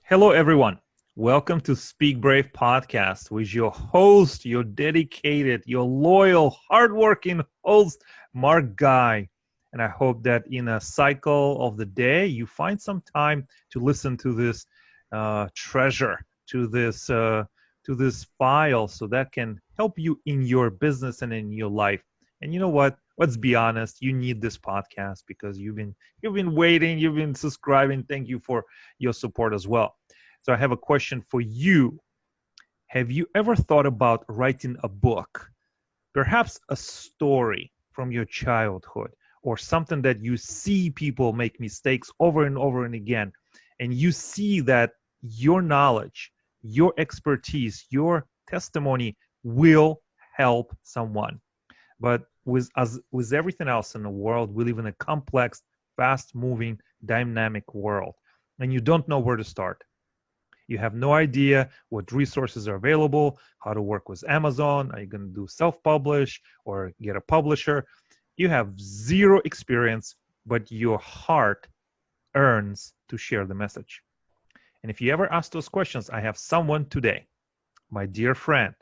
Hello, everyone. Welcome to Speak Brave podcast with your host, your dedicated, your loyal, hardworking host, Mark Gai. And I hope that in a cycle of the day, you find some time to listen to this treasure, to this file, so that can help you in your business and in your life. And you know what? Let's be honest. You need this podcast because you've been waiting, you've been subscribing. Thank you for your support as well. So I have a question for you. Have you ever thought about writing a book? Perhaps a story from your childhood or something that you see people make mistakes over and over and again, and you see that your knowledge, your expertise, your testimony will help someone. But with everything else in the world, we live in a complex, fast-moving, dynamic world, and you don't know where to start. You have no idea what resources are available, how to work with Amazon. Are you going to do self-publish or get a publisher? You have zero experience, but your heart earns to share the message. And if you ever ask those questions, I have someone today, my dear friend,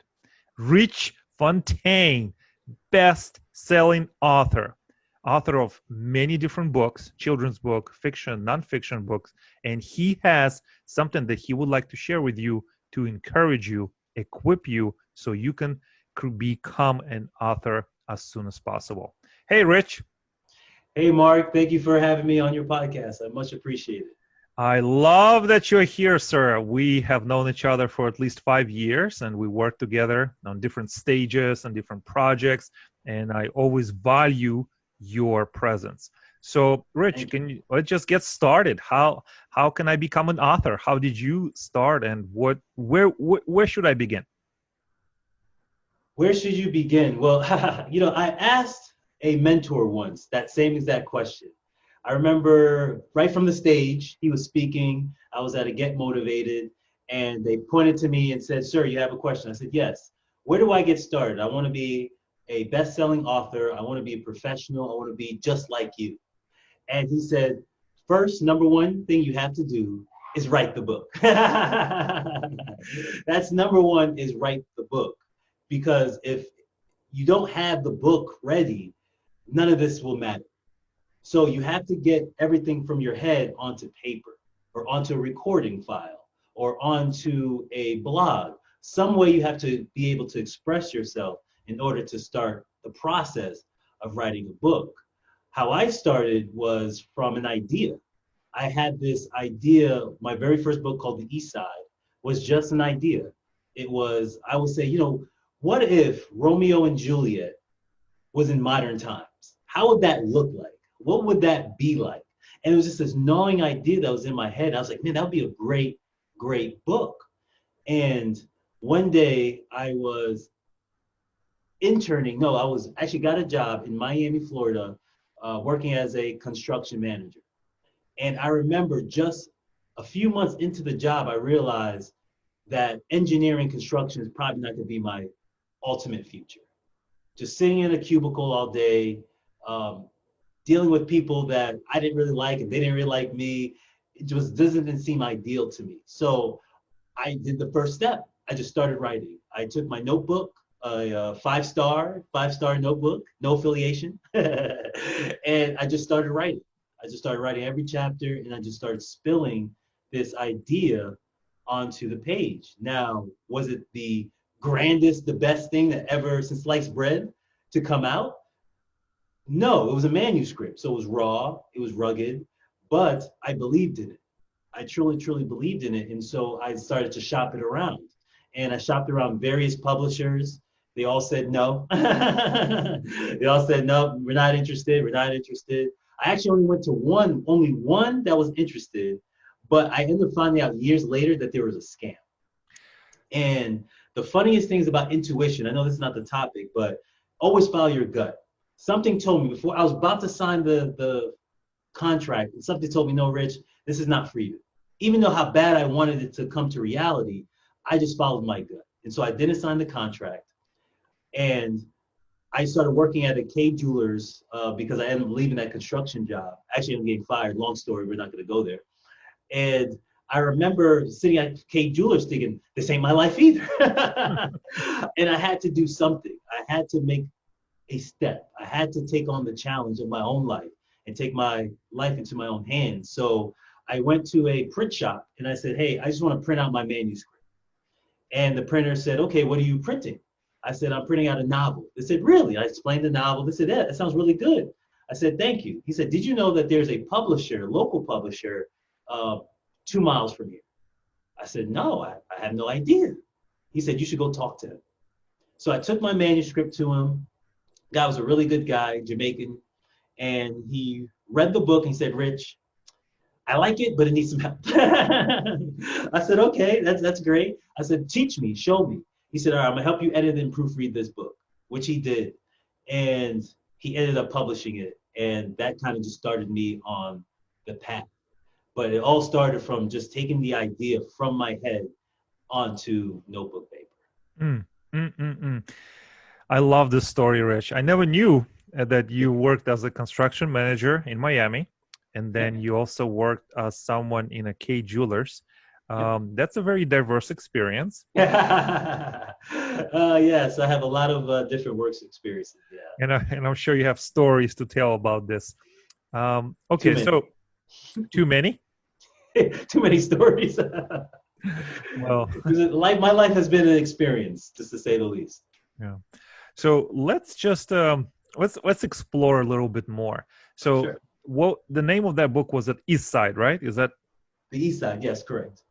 Rich Fontaine, best-selling author of many different books, children's book, fiction, nonfiction books, and he has something that he would like to share with you to encourage you, equip you, so you can become an author as soon as possible. Hey, Rich. Hey, Mark, thank you for having me on your podcast. I much appreciate it. I love that you're here, sir. We have known each other for at least 5 years, and we work together on different stages and different projects, and I always value your presence. So, Rich, let's just get started. How can I become an author? How did you start, and where should I begin? Where should you begin? Well, I asked a mentor once that same exact question. I remember right from the stage, he was speaking. I was at a Get Motivated, and they pointed to me and said, "Sir, you have a question?" I said, "Yes." "Where do I get started? I want to be a best-selling author. I want to be a professional. I want to be just like you." And he said, "First, number one thing you have to do is write the book." That's number one, is write the book. Because if you don't have the book ready, none of this will matter. So you have to get everything from your head onto paper or onto a recording file or onto a blog. Some way you have to be able to express yourself in order to start the process of writing a book. How I started was from an idea. I had this idea, my very first book called The East Side was just an idea. It was, I would say, what if Romeo and Juliet was in modern times? How would that look like? What would that be like? And it was just this gnawing idea that was in my head. I was like, man, that would be a great, great book. And one day I was I was actually got a job in Miami, Florida, working as a construction manager. And I remember just a few months into the job, I realized that engineering construction is probably not going to be my ultimate future. Just sitting in a cubicle all day, dealing with people that I didn't really like and they didn't really like me, it just doesn't seem ideal to me. So I did the first step. I just started writing. I took my notebook, a five-star notebook, no affiliation, and I just started writing. I just started writing every chapter, and I just started spilling this idea onto the page. Now, was it the grandest, the best thing that ever since sliced bread to come out? No, it was a manuscript. So it was raw, it was rugged, but I believed in it. I truly, truly believed in it. And so I started to shop it around. And I shopped around various publishers. They all said no. They all said, no, we're not interested. We're not interested. I actually only went to only one that was interested, but I ended up finding out years later that there was a scam. And the funniest things about intuition, I know this is not the topic, but always follow your gut. Something told me before I was about to sign the contract, and something told me, no, Rich, this is not for you. Even though how bad I wanted it to come to reality, I just followed my gut. And so I didn't sign the contract. And I started working at a K Jewelers because I ended up leaving that construction job. Actually, I'm getting fired. Long story, we're not going to go there. And I remember sitting at K Jewelers thinking, this ain't my life either. And I had to do something. I had to make a step. I had to take on the challenge of my own life and take my life into my own hands. So I went to a print shop and I said, hey, I just want to print out my manuscript. And the printer said, okay, what are you printing? I said, I'm printing out a novel. They said, really? I explained the novel. They said, yeah, that sounds really good. I said, thank you. He said, did you know that there's a publisher, local publisher, 2 miles from here? I said, no, I have no idea. He said, you should go talk to him. So I took my manuscript to him. Guy was a really good guy, Jamaican. And he read the book and he said, Rich, I like it, but it needs some help. I said, okay, that's great. I said, teach me, show me. He said, all right, I'm gonna help you edit and proofread this book, which he did. And he ended up publishing it. And that kind of just started me on the path. But it all started from just taking the idea from my head onto notebook paper. Mm, mm, mm, mm. I love this story, Rich. I never knew that you worked as a construction manager in Miami, and then Yep. you also worked as someone in a K Jewelers. Yep. That's a very diverse experience. Yes, I have a lot of different works experiences. Yeah, And I'm sure you have stories to tell about this. too Okay, many, so too many? too many stories. Well, My life has been an experience, just to say the least. yeah. So let's just let's explore a little bit more. So Sure. what the name of that book was at East Side, right? Is that The East Side, yes, correct.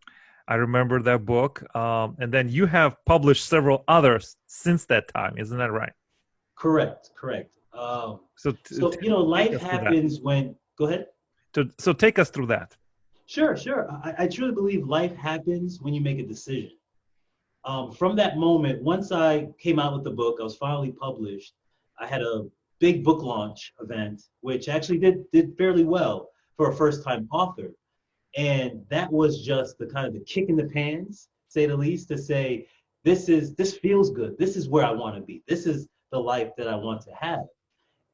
I remember that book. And then you have published several others since that time, isn't that right? Correct, correct. So So, take life us through that. happens when, go ahead. So take us through that. Sure, sure. I truly believe life happens when you make a decision. From that moment, once I came out with the book, I was finally published. I had a big book launch event, which actually did fairly well for a first-time author. And that was just the kind of the kick in the pants, say the least, to say, this feels good. This is where I want to be. This is the life that I want to have.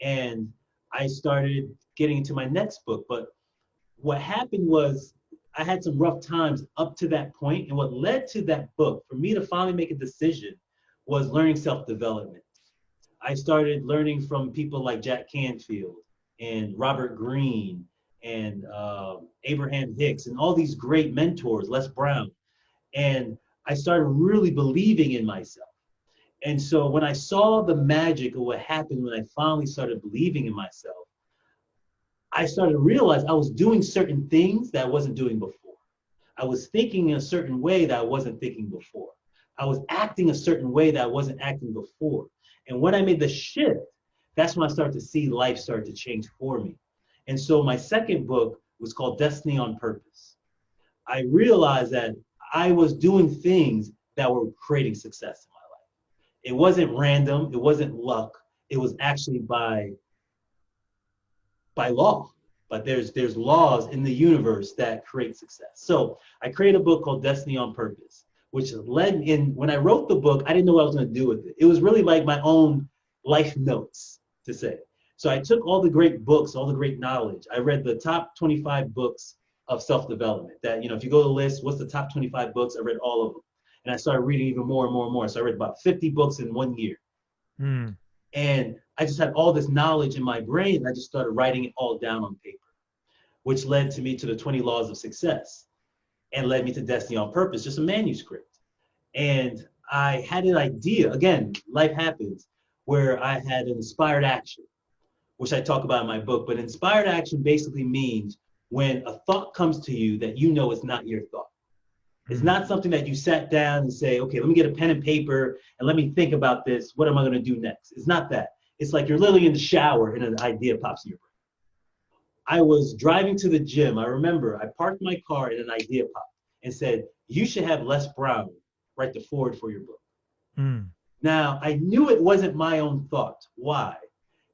And I started getting into my next book. But what happened was I had some rough times up to that point, and what led to that book, for me to finally make a decision, was learning self-development. I started learning from people like Jack Canfield and Robert Greene and Abraham Hicks and all these great mentors, Les Brown. And I started really believing in myself. And so when I saw the magic of what happened when I finally started believing in myself, I started to realize I was doing certain things that I wasn't doing before. I was thinking in a certain way that I wasn't thinking before. I was acting a certain way that I wasn't acting before. And when I made the shift, that's when I started to see life start to change for me. And so my second book was called Destiny on Purpose. I realized that I was doing things that were creating success in my life. It wasn't random, it wasn't luck, it was actually by law. But there's laws in the universe that create success. So I created a book called Destiny on Purpose, which led in, when I wrote the book, I didn't know what I was going to do with it. It was really like my own life notes, to say. So I took all the great books, all the great knowledge. I read the top 25 books of self-development that, if you go to the list, what's the top 25 books? I read all of them. And I started reading even more and more and more. So I read about 50 books in 1 year. Mm, And I just had all this knowledge in my brain. And I just started writing it all down on paper, which led to me to the 20 Laws of Success and led me to Destiny on Purpose, just a manuscript. And I had an idea, again, life happens, where I had an inspired action, which I talk about in my book. But inspired action basically means when a thought comes to you that you know is not your thought. It's not something that you sat down and say, okay, let me get a pen and paper and let me think about this. What am I going to do next? It's not that. It's like you're literally in the shower and an idea pops in your brain. I was driving to the gym. I remember I parked my car and an idea popped and said, you should have Les Brown write the foreword for your book. mm, Now, I knew it wasn't my own thought. Why?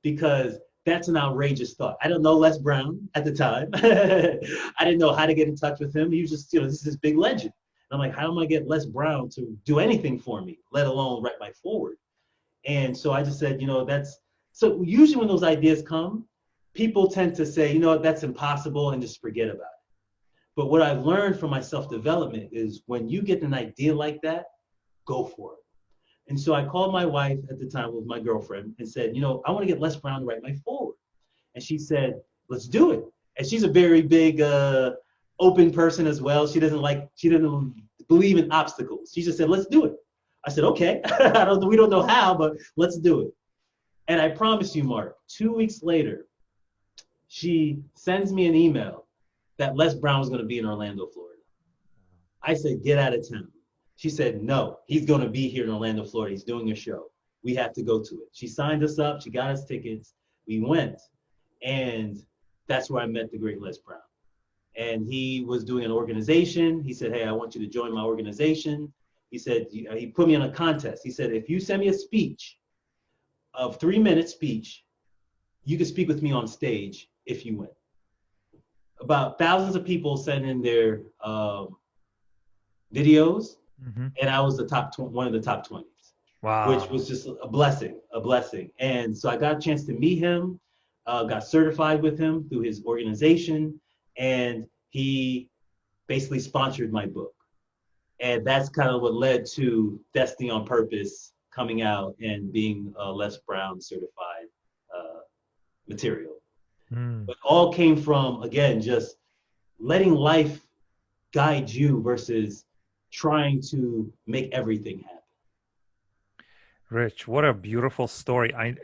Because that's an outrageous thought. I don't know Les Brown at the time. I didn't know how to get in touch with him. He was just, this is this big legend. And I'm like, how am I get Les Brown to do anything for me, let alone write my foreword? And so I just said, so usually when those ideas come, people tend to say, that's impossible and just forget about it. But what I've learned from my self-development is when you get an idea like that, go for it. And so I called my wife at the time, with my girlfriend, and said, I want to get Les Brown to write my foreword. And she said, let's do it. And she's a very big, open person as well. She doesn't believe in obstacles. She just said, let's do it. I said, okay. We don't know how, but let's do it. And I promise you, Mark, 2 weeks later, she sends me an email that Les Brown was going to be in Orlando, Florida. I said, get out of town. She said, no, he's going to be here in Orlando, Florida. He's doing a show. We have to go to it. She signed us up. She got us tickets. We went. And that's where I met the great Les Brown. And he was doing an organization. He said, hey, I want you to join my organization. He said, he put me on a contest. He said, if you send me a speech, a 3-minute speech, you can speak with me on stage if you win. About thousands of people sent in their videos, and I was one of the top 20s. Wow. Which was just a blessing. And so I got a chance to meet him, got certified with him through his organization, and he basically sponsored my book. And that's kind of what led to Destiny on Purpose coming out and being Les Brown certified material. But all came from, again, just letting life guide you versus trying to make everything happen. Rich, what a beautiful story. I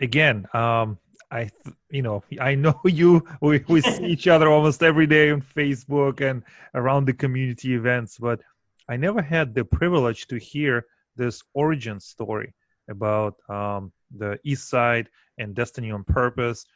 know you. We see each other almost every day on Facebook and around the community events, but I never had the privilege to hear this origin story about the East Side and Destiny on Purpose.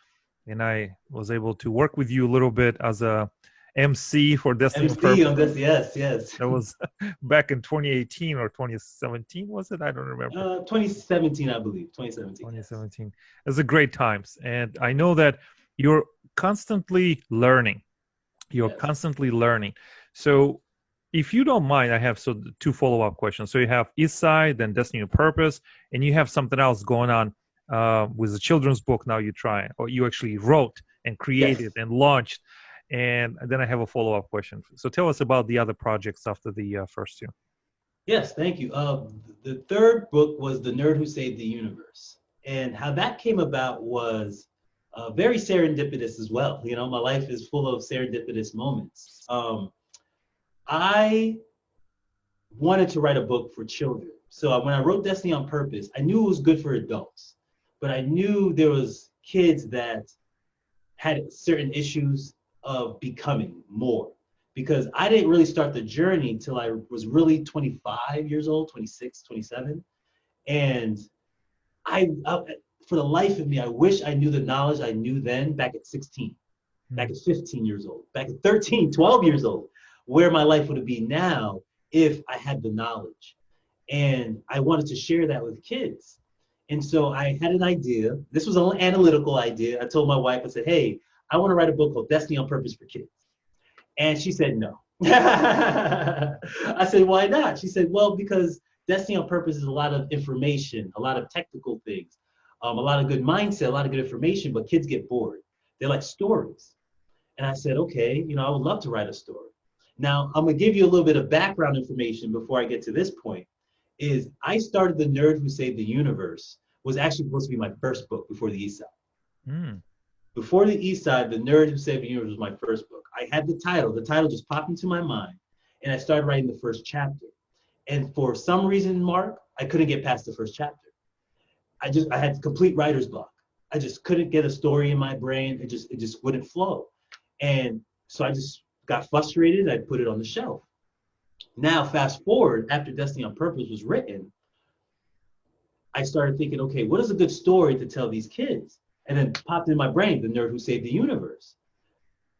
And I was able to work with you a little bit as a MC for Destiny on Purpose. On this, yes. That was back in 2018 or 2017, was it? I don't remember. 2017, I believe. 2017. 2017. Yes. It was a great times. And I know that you're constantly learning. Constantly learning. So if you don't mind, I have two follow-up questions. So you have East Side, then Destiny on Purpose, and you have something else going on with the children's book now you actually wrote and created and launched. And then I have a follow-up question. So tell us about the other projects after the first two. Yes, thank you. The third book was The Nerd Who Saved the Universe. And how that came about was very serendipitous as well. My life is full of serendipitous moments. I wanted to write a book for children. So when I wrote Destiny on Purpose, I knew it was good for adults, but I knew there was kids that had certain issues of becoming more, because I didn't really start the journey till I was really 25 years old, 26, 27. And I for the life of me, I wish I knew the knowledge I knew then back at 16, back at 15 years old, back at 13, 12 years old, where my life would be now if I had the knowledge. And I wanted to share that with kids. And so I had an idea. This was an analytical idea. I told my wife, I said, hey, I want to write a book called Destiny on Purpose for Kids. And she said, no. I said, why not? She said, well, because Destiny on Purpose is a lot of information, a lot of technical things, a lot of good mindset, a lot of good information, but kids get bored. They like stories. And I said, okay, I would love to write a story. Now, I'm going to give you a little bit of background information before I get to this point. Is I started The Nerd Who Saved the Universe, was actually supposed to be my first book before the East Side. Before the East Side, The Nerd Who Saved the Universe was my first book. I had the title just popped into my mind, and I started writing the first chapter. And for some reason, Mark, I couldn't get past the first chapter. I had complete writer's block. I just couldn't get a story in my brain. It just wouldn't flow. And so I just got frustrated. I put it on the shelf. Now, fast forward, after Destiny on Purpose was written, I started thinking, okay, what is a good story to tell these kids? And then popped in my brain, The Nerd Who Saved the Universe.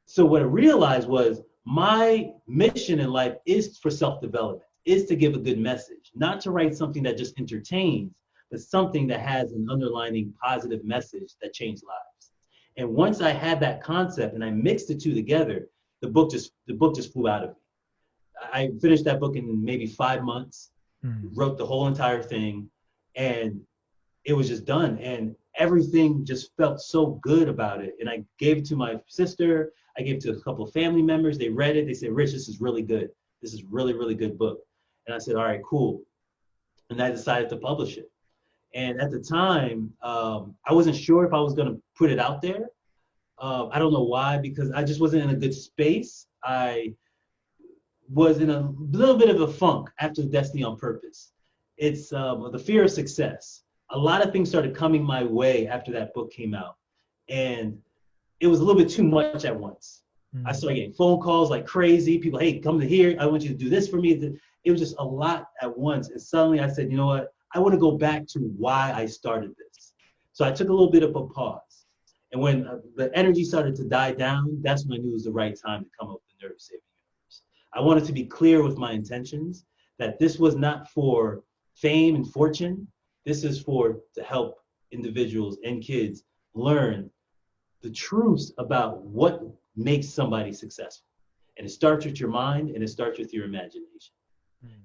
So what I realized was my mission in life is for self-development, is to give a good message, not to write something that just entertains, but something that has an underlining positive message that changed lives. And once I had that concept and I mixed the two together, the book just flew out of me. I finished that book in maybe 5 months, wrote the whole entire thing, and it was just done. And everything just felt so good about it. And I gave it to my sister, I gave it to a couple of family members. They read it. They said, Rich, this is really good. This is really, really good book. And I said, all right, cool. And I decided to publish it. And at the time, I wasn't sure if I was going to put it out there. I don't know why, because I just wasn't in a good space. I was in a little bit of a funk after Destiny on Purpose. It's the fear of success. A lot of things started coming my way after that book came out. And it was a little bit too much at once. I started getting phone calls like crazy. People, hey, come to here. I want you to do this for me. It was just a lot at once. And suddenly I said, you know what? I want to go back to why I started this. So I took a little bit of a pause. And when the energy started to die down, that's when I knew it was the right time to come up with the Nerve Saving Universe. I wanted to be clear with my intentions that this was not for fame and fortune. This is to help individuals and kids learn the truths about what makes somebody successful. And it starts with your mind and it starts with your imagination.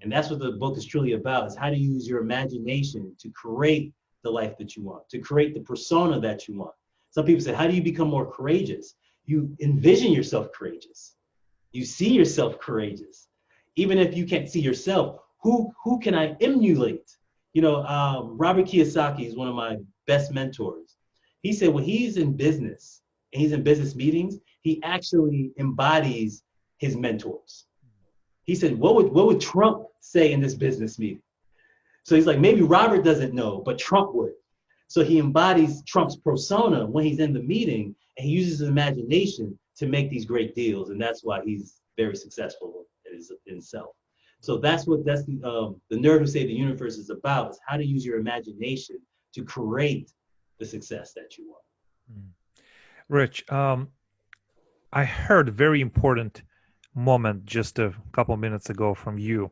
And that's what the book is truly about, is how to use your imagination to create the life that you want, to create the persona that you want. Some people say, how do you become more courageous? You envision yourself courageous. You see yourself courageous. Even if you can't see yourself, who can I emulate? You know, Robert Kiyosaki is one of my best mentors. He said when he's in business and he's in business meetings, he actually embodies his mentors. He said, what would Trump say in this business meeting? So he's like, maybe Robert doesn't know, but Trump would. So he embodies Trump's persona when he's in the meeting, and he uses his imagination to make these great deals. And that's why he's very successful in himself. So that's what the Nerd Who Saved the Universe is about, is how to use your imagination to create the success that you want. Rich, I heard a very important moment just a couple minutes ago from you.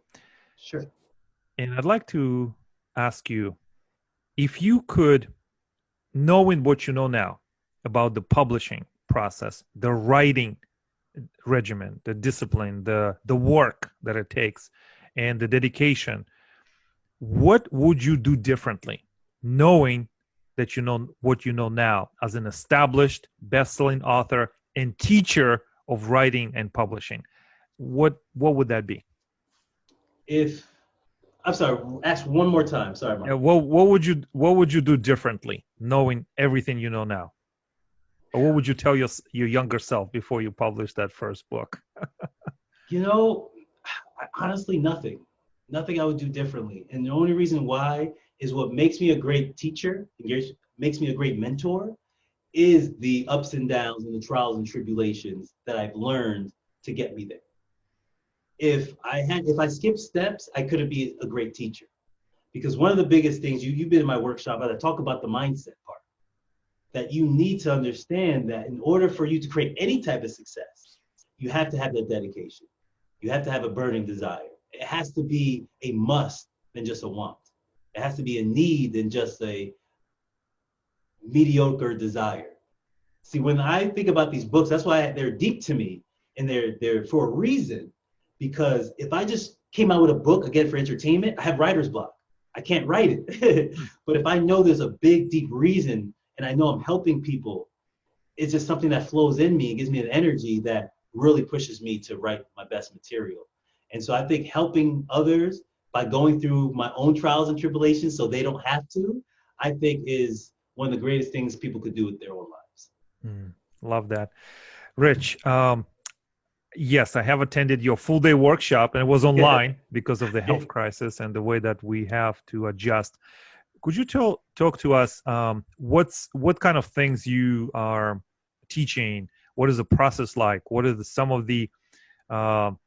Sure. And I'd like to ask you, if you could, knowing what you know now about the publishing process, the writing regimen, the discipline, the work that it takes, and the dedication, what would you do differently, knowing that you know what you know now as an established best-selling author and teacher of writing and publishing? What would that be? I'm sorry, ask one more time. Sorry, Mark. What would you do differently, knowing everything you know now? Or what would you tell your younger self before you published that first book? You know, honestly, nothing. Nothing I would do differently. And the only reason why is what makes me a great teacher, makes me a great mentor, is the ups and downs and the trials and tribulations that I've learned to get me there. If I skipped steps, I couldn't be a great teacher. Because one of the biggest things, you've been in my workshop, I talk about the mindset part, that you need to understand that in order for you to create any type of success, you have to have that dedication. You have to have a burning desire. It has to be a must than just a want. It has to be a need than just a mediocre desire. See, when I think about these books, that's why they're deep to me, and they're for a reason. Because if I just came out with a book, again, for entertainment, I have writer's block. I can't write it. But if I know there's a big, deep reason, and I know I'm helping people, it's just something that flows in me and gives me an energy that really pushes me to write my best material. And so I think helping others by going through my own trials and tribulations so they don't have to, I think is one of the greatest things people could do with their own lives. Love that. Rich, yes, I have attended your full day workshop, and it was online because of the health crisis and the way that we have to adjust. Could you talk to us what kind of things you are teaching? What is the process like? What are some of the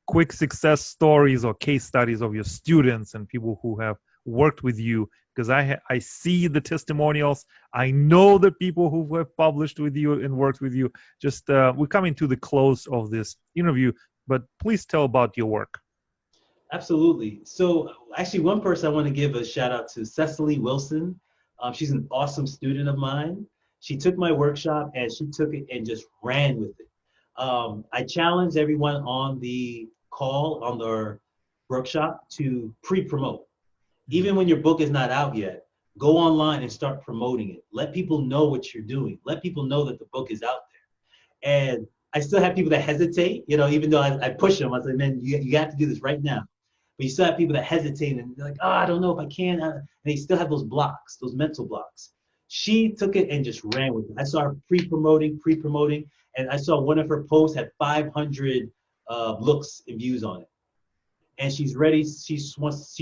quick success stories or case studies of your students and people who have worked with you? Because I see the testimonials. I know the people who have published with you and worked with you. Just we're coming to the close of this interview, but please tell about your work. Absolutely. So actually, one person I want to give a shout out to, Cecily Wilson. She's an awesome student of mine. She took my workshop and she took it and just ran with it. I challenge everyone on the call, on their workshop, to pre-promote. Even when your book is not out yet, go online and start promoting it. Let people know what you're doing. Let people know that the book is out there. And I still have people that hesitate, you know, even though I push them. I say, man, you have to do this right now. But you still have people that hesitate and they're like, oh, I don't know if I can. And they still have those blocks, those mental blocks. She took it and just ran with it. I saw her pre-promoting, and I saw one of her posts had 500 looks and views on it. And she's ready. She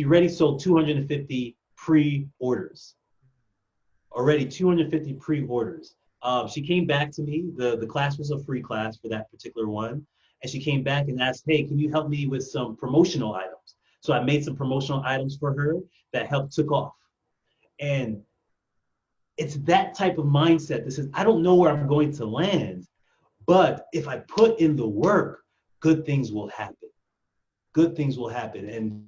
already sold 250 pre-orders. Already 250 pre-orders. She came back to me. The class was a free class for that particular one. And she came back and asked, hey, can you help me with some promotional items? So I made some promotional items for her that took off. And it's that type of mindset that says, I don't know where I'm going to land, but if I put in the work, good things will happen. Good things will happen. And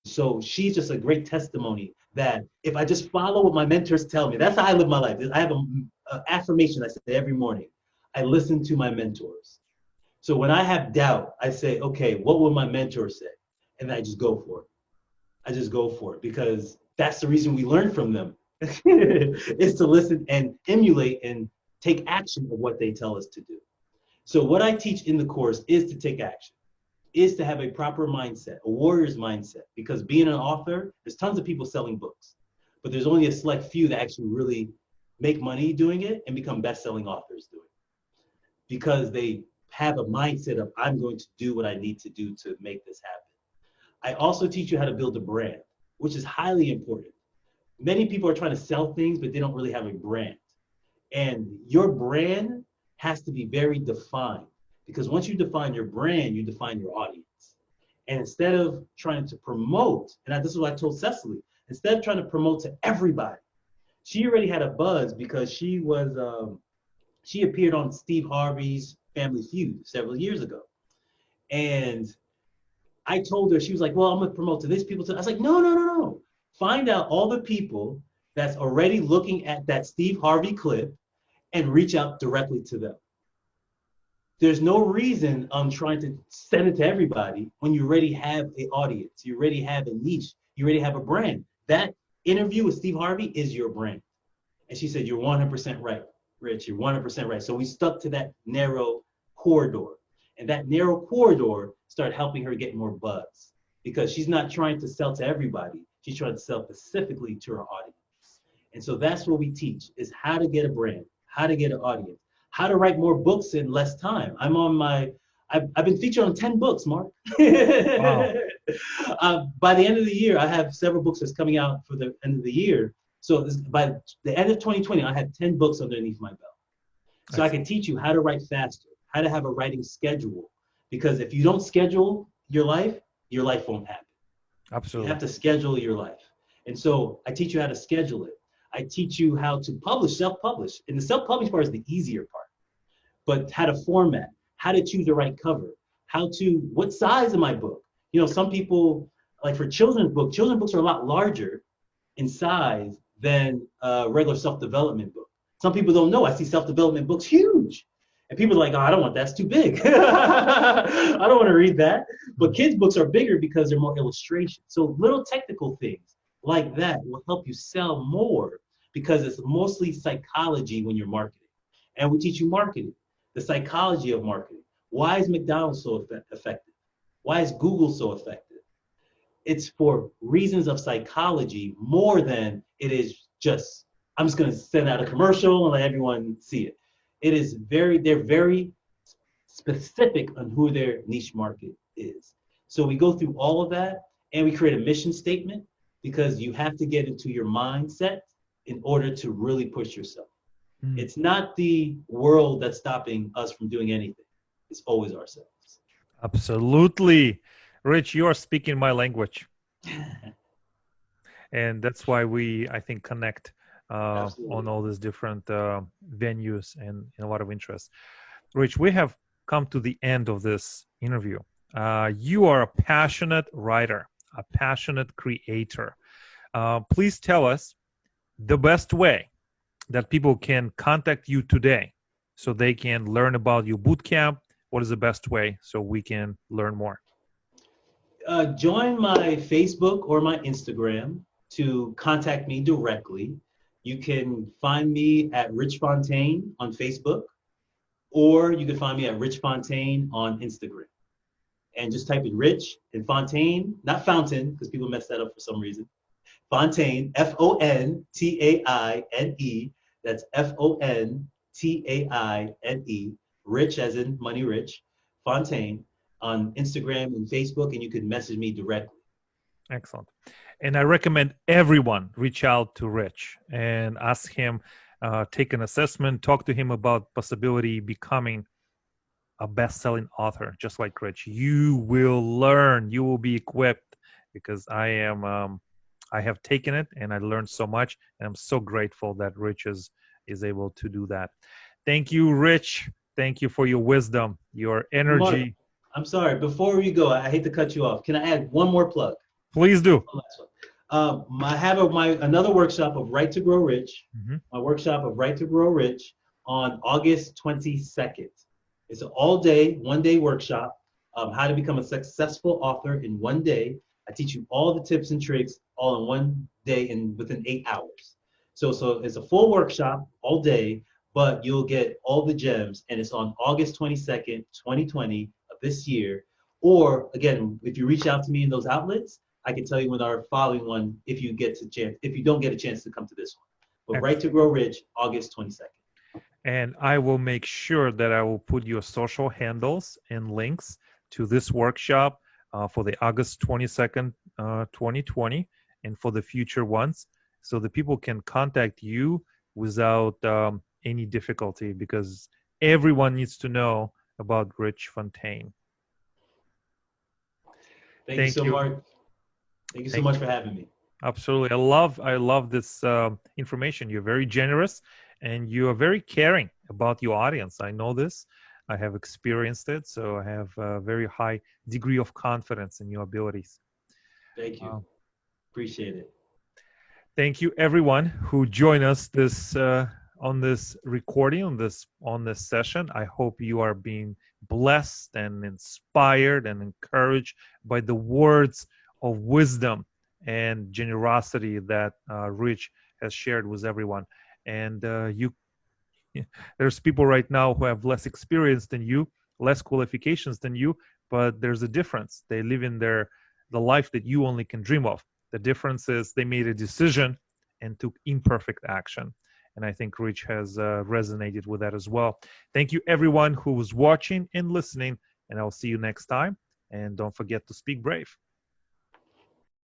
so she's just a great testimony that if I just follow what my mentors tell me, that's how I live my life. I have an affirmation I say every morning. I listen to my mentors. So when I have doubt, I say, okay, what will my mentor say? And I just go for it. I just go for it because that's the reason we learn from them is to listen and emulate and take action of what they tell us to do. So what I teach in the course is to take action, is to have a proper mindset, a warrior's mindset, because being an author, there's tons of people selling books, but there's only a select few that actually really make money doing it and become best-selling authors doing it because they have a mindset of, I'm going to do what I need to do to make this happen. I also teach you how to build a brand, which is highly important. Many people are trying to sell things, but they don't really have a brand. And your brand has to be very defined because once you define your brand, you define your audience. And instead of trying to promote, and this is what I told Cecily, instead of trying to promote to everybody, she already had a buzz because she appeared on Steve Harvey's Family Feud several years ago. And I told her, she was like, well, I'm gonna promote to this people. I was like, no. Find out all the people that's already looking at that Steve Harvey clip and reach out directly to them. There's no reason I'm trying to send it to everybody when you already have an audience, you already have a niche, you already have a brand. That interview with Steve Harvey is your brand. And she said, you're 100% right, Rich, you're 100% right. So we stuck to that narrow corridor. And that narrow corridor started helping her get more buzz because she's not trying to sell to everybody. She's trying to sell specifically to her audience. And so that's what we teach is how to get a brand, how to get an audience, how to write more books in less time. I've been featured on 10 books, Mark. Wow. By the end of the year, I have several books that's coming out for the end of the year. So by the end of 2020, I had 10 books underneath my belt. So I can teach you how to write faster, how to have a writing schedule. Because if you don't schedule your life won't happen. Absolutely. You have to schedule your life. And so I teach you how to schedule it. I teach you how to publish, self-publish. And the self-publish part is the easier part. But how to format, how to choose the right cover, what size of my book. You know, some people, like for children's books are a lot larger in size than a regular self-development book. Some people don't know. I see self-development books huge. And people are like, oh, I don't want that. It's too big. I don't want to read that. But kids' books are bigger because they're more illustrations. So little technical things like that will help you sell more because it's mostly psychology when you're marketing. And we teach you marketing, the psychology of marketing. Why is McDonald's so effective? Why is Google so effective? It's for reasons of psychology more than it is just, I'm just going to send out a commercial and let everyone see it. They're very specific on who their niche market is. So we go through all of that and we create a mission statement because you have to get into your mindset in order to really push yourself. It's not the world that's stopping us from doing anything. It's always ourselves. Absolutely. Rich, you are speaking my language. And that's why I think, connect on all these different venues and a lot of interest. Rich, we have come to the end of this interview. You are a passionate writer, a passionate creator. Please tell us the best way that people can contact you today so they can learn about your bootcamp. What is the best way so we can learn more? Join my Facebook or my Instagram to contact me directly. You can find me at Rich Fontaine on Facebook or you can find me at Rich Fontaine on Instagram. And just type in Rich and Fontaine, not Fountain, because people mess that up for some reason. Fontaine, Fontaine. That's Fontaine. Rich as in money rich. Fontaine on Instagram and Facebook, and you can message me directly. Excellent. And I recommend everyone reach out to Rich and ask him, take an assessment, talk to him about possibility becoming a best-selling author, just like Rich. You will learn, you will be equipped, because I have taken it and I learned so much, and I'm so grateful that Rich is able to do that. Thank you, Rich. Thank you for your wisdom, your Mark, energy. I'm sorry. Before we go, I hate to cut you off. Can I add one more plug? Please do. I have another workshop of Right to Grow Rich. Mm-hmm. My workshop of Right to Grow Rich on August 22nd. It's an all-day, one-day workshop of how to become a successful author in one day. I teach you all the tips and tricks all in one day and within 8 hours. So it's a full workshop all day, but you'll get all the gems, and it's on August 22nd, 2020 of this year. Or again, if you reach out to me in those outlets, I can tell you when our following one, if you don't get a chance to come to this one. But Right to Grow Rich, August 22nd. And I will make sure that I will put your social handles and links to this workshop for the August 22nd, 2020, and for the future ones, so that people can contact you without any difficulty, because everyone needs to know about Rich Fontaine. Thank you so much. Thank you so much for having me. Absolutely. I love this information. You're very generous and you are very caring about your audience. I know this. I have experienced it. So I have a very high degree of confidence in your abilities. Thank you. Appreciate it. Thank you, everyone who joined us on this recording, on this session. I hope you are being blessed and inspired and encouraged by the words of wisdom and generosity that Rich has shared with everyone. And there's people right now who have less experience than you, less qualifications than you, but there's a difference. They live in the life that you only can dream of. The difference is they made a decision and took imperfect action. And I think Rich has resonated with that as well. Thank you, everyone who was watching and listening, and I'll see you next time. And don't forget to speak brave.